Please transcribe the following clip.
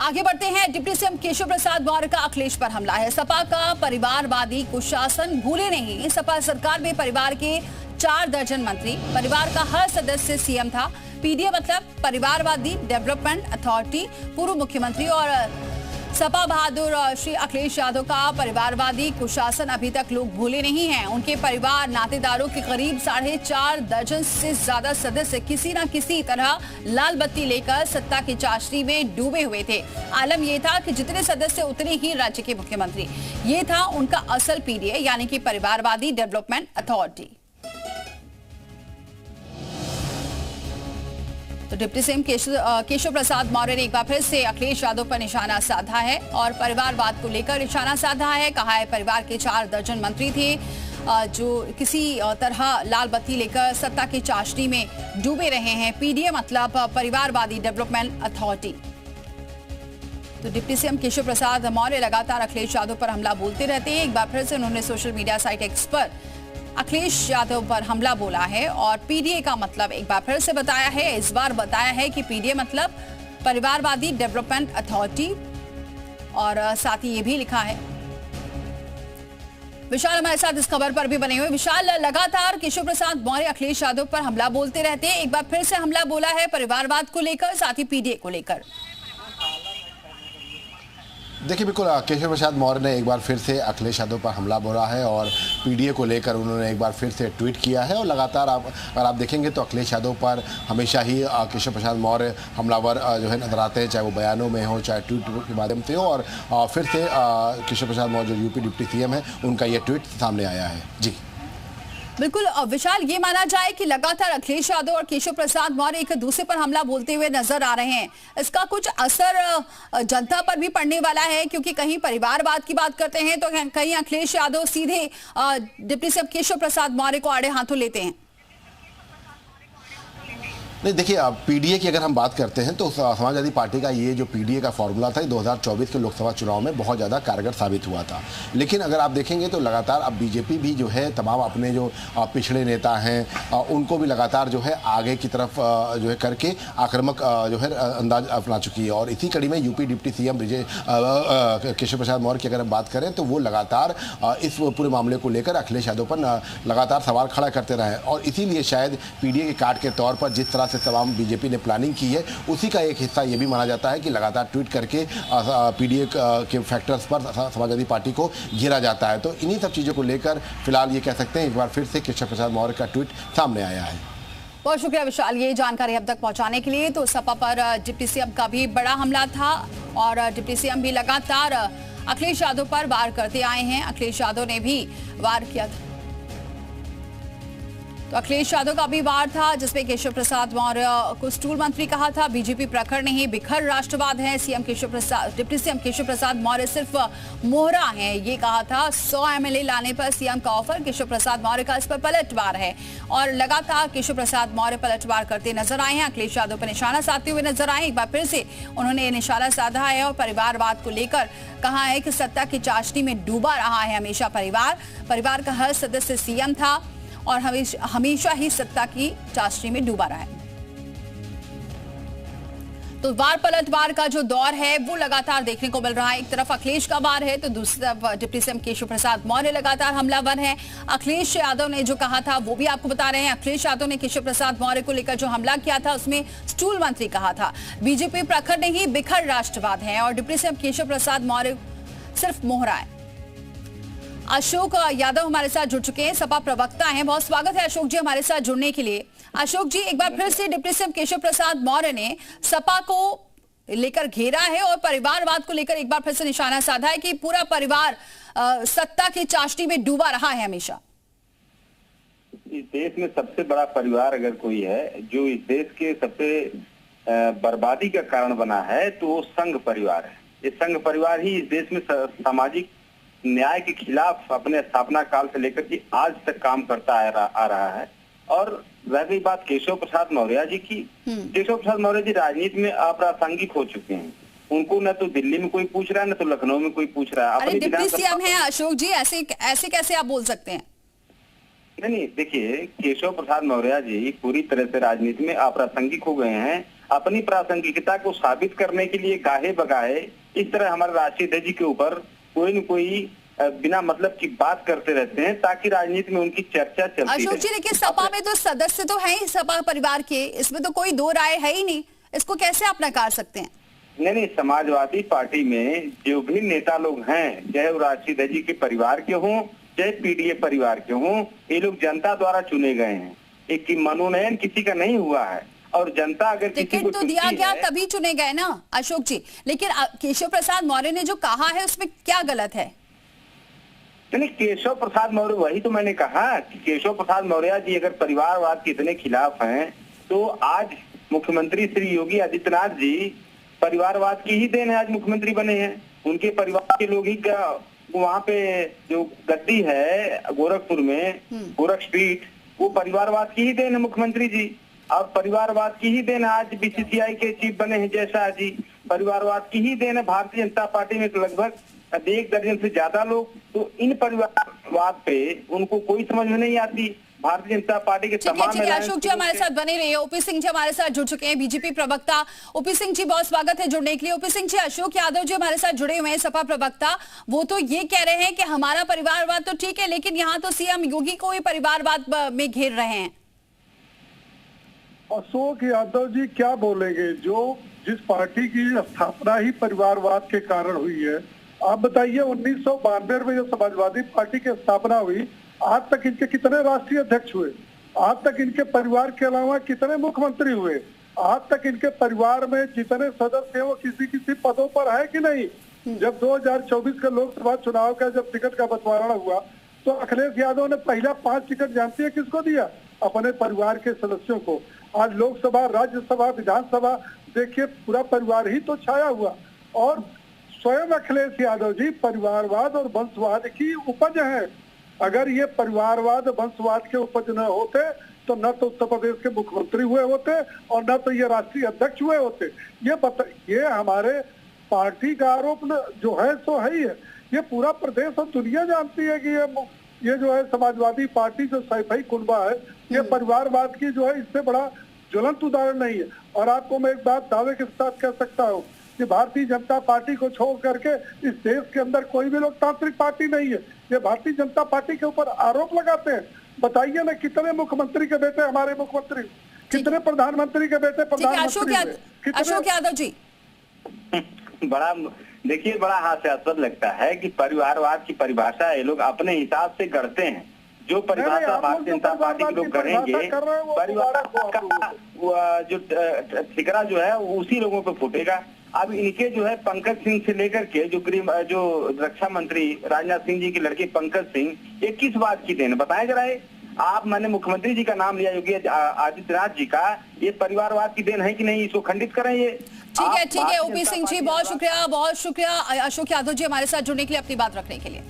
आगे बढ़ते हैं। डिप्टी सीएम केशव प्रसाद मौर्य का अखिलेश पर हमला है। सपा का परिवारवादी कुशासन भूले नहीं। सपा सरकार में परिवार के 4 दर्जन मंत्री, परिवार का हर सदस्य सीएम था। पीडीए मतलब परिवारवादी डेवलपमेंट अथॉरिटी, पूर्व मुख्यमंत्री और सपा बहादुर श्री अखिलेश यादव का परिवारवादी कुशासन अभी तक लोग भूले नहीं हैं। उनके परिवार नातेदारों के करीब 4.5 दर्जन से ज्यादा सदस्य किसी न किसी तरह लाल बत्ती लेकर सत्ता की चाशनी में डूबे हुए थे। आलम यह था कि जितने सदस्य उतने ही राज्य के मुख्यमंत्री। ये था उनका असल पीडीए यानी कि परिवारवादी डेवलपमेंट अथॉरिटी। तो डिप्टी सीएम केशव प्रसाद मौर्य ने एक बार फिर से अखिलेश यादव पर निशाना साधा है और परिवारवाद को लेकर निशाना साधा है। कहा है परिवार के 4 दर्जन मंत्री थे जो किसी तरह लाल बत्ती लेकर सत्ता की चाशनी में डूबे रहे हैं। पीडीए मतलब परिवारवादी डेवलपमेंट अथॉरिटी। तो डिप्टी सीएम केशव प्रसाद मौर्य लगातार अखिलेश यादव पर हमला बोलते रहते हैं। एक बार फिर से उन्होंने सोशल मीडिया साइट एक्स पर अखिलेश यादव पर हमला बोला है और पीडीए का मतलब एक बार फिर से बताया है। इस बार बताया है कि पीडीए मतलब परिवारवादी डेवलपमेंट अथॉरिटी और साथ ही ये भी लिखा है। विशाल हमारे साथ इस खबर पर भी बने हुए। विशाल, लगातार केशव प्रसाद मौर्य अखिलेश यादव पर हमला बोलते रहते हैं। एक बार फिर से हमला बोला है परिवारवाद को लेकर, साथ ही पीडीए को लेकर। देखिए, बिल्कुल केशव प्रसाद मौर्य ने एक बार फिर से अखिलेश यादव पर हमला बोला है और पीडीए को लेकर उन्होंने एक बार फिर से ट्वीट किया है। और लगातार अगर आप देखेंगे तो अखिलेश यादव पर हमेशा ही केशव प्रसाद मौर्य हमलावर जो है नजर आते हैं, चाहे वो बयानों में हो चाहे ट्वीट के माध्यम से हो। और फिर से केशव प्रसाद मौर्य जो यूपी डिप्टी सीएम है, उनका ये ट्वीट सामने आया है। जी बिल्कुल विशाल, ये माना जाए कि लगातार अखिलेश यादव और केशव प्रसाद मौर्य एक दूसरे पर हमला बोलते हुए नजर आ रहे हैं। इसका कुछ असर जनता पर भी पड़ने वाला है, क्योंकि कहीं परिवारवाद की बात करते हैं तो कहीं अखिलेश यादव सीधे डिप्टी सीएम केशव प्रसाद मौर्य को आड़े हाथों लेते हैं। नहीं, देखिए पीडीए की अगर हम बात करते हैं तो समाजवादी पार्टी का ये जो पीडीए का फॉर्मूला था 2024 के लोकसभा चुनाव में बहुत ज़्यादा कारगर साबित हुआ था। लेकिन अगर आप देखेंगे तो लगातार अब बीजेपी भी जो है तमाम अपने जो पिछड़े नेता हैं उनको भी लगातार जो है आगे की तरफ जो है करके आक्रामक जो है अंदाज अपना चुकी है। और इसी कड़ी में UP deputy CM Keshav Prasad Maurya की अगर हम बात करें तो वो लगातार इस पूरे मामले को लेकर अखिलेश यादव पर लगातार सवाल खड़ा करते रहे। और इसीलिए शायद पीडीए के कार्ड के तौर पर जिस तरह से तमाम बीजेपी ने प्लानिंग की है, उसी का एक हिस्सा ये भी माना जाता है कि लगातार ट्वीट करके पीडीए के फैक्टर्स पर समाजवादी पार्टी को घेरा जाता है। तो इन्हीं सब चीज़ों को लेकर फिलहाल ये कह सकते हैं एक बार फिर से केशव प्रसाद मौर्य का ट्वीट सामने आया है। बहुत शुक्रिया विशाल, ये जानकारी अब तक पहुंचाने के लिए। तो सपा पर डिप्टी सीएम का भी बड़ा हमला था और डिप्टी सीएम भी लगातार अखिलेश यादव पर वार करते आए हैं। अखिलेश यादव ने भी वार किया था। तो अखिलेश यादव का भी वार था जिसमें केशव प्रसाद मौर्य को स्टूल मंत्री कहा था। बीजेपी प्रखर नहीं, बिखर राष्ट्रवाद है। डिप्टी सीएम केशव प्रसाद मौर्य सिर्फ मोहरा हैं, ये कहा था। 100 एमएलए लाने पर सीएम का ऑफर। केशव प्रसाद मौर्य का इस पर पलटवार है और लगातार केशव प्रसाद मौर्य पलटवार करते नजर आए हैं। अखिलेश यादव पर निशाना साधते हुए नजर आए। एक बार फिर से उन्होंने निशाना साधा है और परिवारवाद को लेकर कहा है कि सत्ता की चाशनी में डूबा रहा है हमेशा परिवार का हर सदस्य सीएम था और हमेशा ही सत्ता की चाशनी में डूबा रहा है। तो वार पलटवार का जो दौर है वो लगातार देखने को मिल रहा है। एक तरफ अखिलेश का वार है तो दूसरी तरफ डिप्टी सीएम केशव प्रसाद मौर्य लगातार हमलावर है। अखिलेश यादव ने जो कहा था वो भी आपको बता रहे हैं। अखिलेश यादव ने केशव प्रसाद मौर्य को लेकर जो हमला किया था उसमें स्टूल मंत्री कहा था। बीजेपी प्रखर नहीं, बिखर राष्ट्रवाद है और डिप्टी सीएम केशव प्रसाद मौर्य सिर्फ मोहरा है। अशोक यादव हमारे साथ जुड़ चुके हैं, सपा प्रवक्ता हैं। बहुत स्वागत है अशोक जी हमारे साथ जुड़ने के लिए। अशोक जी, एक बार फिर से डिप्टी सीएम केशव प्रसाद मौर्य ने सपा को लेकर घेरा है और परिवारवाद को लेकर एक बार फिर से निशाना साधा है कि पूरा परिवार सत्ता की चाशनी में डूबा रहा है हमेशा। इस देश में सबसे बड़ा परिवार अगर कोई है जो इस देश के सबसे बर्बादी का कारण बना है तो वो संघ परिवार है। ये संघ परिवार ही इस देश में सामाजिक न्याय के खिलाफ अपने स्थापना काल से लेकर के आज तक काम करता आ रहा है। और रह गई बात केशव प्रसाद मौर्य जी की, केशव प्रसाद मौर्य जी राजनीति में अप्रासंगिक हो चुके हैं। उनको न तो दिल्ली में कोई पूछ रहा है न तो लखनऊ में कोई पूछ रहा है। अरे डिप्टी सीएम है अशोक जी, ऐसे कैसे आप बोल सकते हैं? नहीं, देखिए केशव प्रसाद मौर्य जी पूरी तरह से राजनीति में अप्रासंगिक हो गए हैं। अपनी प्रासंगिकता को साबित करने के लिए गाहे बगाहे इस तरह हमारे राष्ट्रीय अध्यक्ष जी के ऊपर कोई न कोई बिना मतलब की बात करते रहते हैं ताकि राजनीति में उनकी चर्चा चलती अशोक जी, लेकिन सपा में तो सदस्य तो हैं ही सपा परिवार के, इसमें तो कोई दो राय है ही नहीं, इसको कैसे आप नकार सकते हैं? नहीं, समाजवादी पार्टी में जो भी नेता लोग हैं, चाहे वो राष्ट्रीय अध्यक्ष जी के परिवार के हों चाहे पीडीए परिवार के हों, ये लोग जनता द्वारा चुने गए हैं। एक मनोनयन किसी का नहीं हुआ है और जनता अगर टिकट तो दिया गया तभी चुने गए ना अशोक जी। लेकिन केशव प्रसाद मौर्य ने जो कहा है उसमें क्या गलत है? नहीं, केशव प्रसाद मौर्य, वही तो मैंने कहा कि केशव प्रसाद मौर्य जी अगर परिवारवाद के इतने खिलाफ हैं तो आज मुख्यमंत्री श्री योगी आदित्यनाथ जी परिवारवाद की ही देन है, आज मुख्यमंत्री बने हैं। उनके परिवार के लोग ही वहाँ पे जो गद्दी है गोरखपुर में, गोरखपीठ, वो परिवारवाद की ही देन है मुख्यमंत्री जी। और परिवारवाद की ही देन आज बीसीसीआई के चीफ बने हैं जय शाह जी, परिवारवाद की ही देन है भारतीय जनता पार्टी में लगभग 1 दर्जन से ज्यादा लोग। तो इन परिवारवाद पे उनको कोई समझ में नहीं आती। भारतीय जनता पार्टी के तमाम अशोक जी हमारे साथ बने रहिए। ओपी सिंह जी हमारे साथ जुड़ चुके हैं, बीजेपी प्रवक्ता। ओपी सिंह जी, बहुत स्वागत है जुड़ने के लिए। ओपी सिंह जी, अशोक यादव जी हमारे साथ जुड़े हुए हैं, सपा प्रवक्ता। वो तो ये कह रहे हैं कि हमारा परिवारवाद तो ठीक है, लेकिन यहाँ तो सीएम योगी को ही परिवारवाद में घेर रहे हैं। अशोक यादव जी क्या बोलेंगे? जो जिस पार्टी की स्थापना ही परिवारवाद के कारण हुई है, आप बताइए 1992 में जो समाजवादी पार्टी की स्थापना हुई, आज तक इनके कितने राष्ट्रीय अध्यक्ष हुए? आज तक इनके परिवार के अलावा कितने मुख्यमंत्री हुए? आज तक इनके परिवार में जितने सदस्य हैं वो किसी पदों पर है कि नहीं? जब 2024 के लोकसभा चुनाव का जब टिकट का बंटवारा हुआ तो अखिलेश यादव ने पहला 5 टिकट जानती है किसको दिया? अपने परिवार के सदस्यों को। आज लोकसभा, राज्यसभा, विधानसभा देखिए पूरा परिवार ही तो छाया हुआ। और स्वयं अखिलेश यादव जी परिवारवाद और वंशवाद की उपज है। अगर ये परिवारवाद वंशवाद के उपज न होते तो न तो उत्तर प्रदेश के मुख्यमंत्री हुए होते और न तो ये राष्ट्रीय अध्यक्ष हुए होते। ये हमारे पार्टी का आरोप जो है सो है ही है। ये पूरा प्रदेश और दुनिया जानती है कि ये जो है समाजवादी पार्टी जो सैफई कुनबा है, ये परिवारवाद की जो है इससे बड़ा ज्वलंत उदाहरण नहीं है। और आपको मैं एक बात दावे के साथ कह सकता हूँ कि भारतीय जनता पार्टी को छोड़ करके इस देश के अंदर कोई भी लोकतांत्रिक पार्टी नहीं है। ये भारतीय जनता पार्टी के ऊपर आरोप लगाते हैं। बताइए ना, कितने मुख्यमंत्री के बेटे हमारे मुख्यमंत्री, कितने प्रधानमंत्री के बेटे प्रधानमंत्री हुए? अशोक यादव जी, बड़ा देखिए, बड़ा हास्यास्पद लगता है कि परिवारवाद की परिभाषा ये लोग अपने हिसाब से गढ़ते हैं। जो परिभाषा भारतीय जनता पार्टी के लोग गढ़ेंगे, परिवार का जो ठिकरा जो है उसी लोगों पे फूटेगा। अब इनके जो है पंकज सिंह से लेकर के जो रक्षा मंत्री राजनाथ सिंह जी के लड़के पंकज सिंह, ये किस बात की देन बताएं जरा। आप मैंने मुख्यमंत्री जी का नाम लिया योगी आदित्यनाथ जी का, ये परिवारवाद की देन है कि नहीं, इसको खंडित करें। ये ठीक है ओपी सिंह जी, बहुत शुक्रिया अशोक यादव जी हमारे साथ जुड़ने के लिए, अपनी बात रखने के लिए।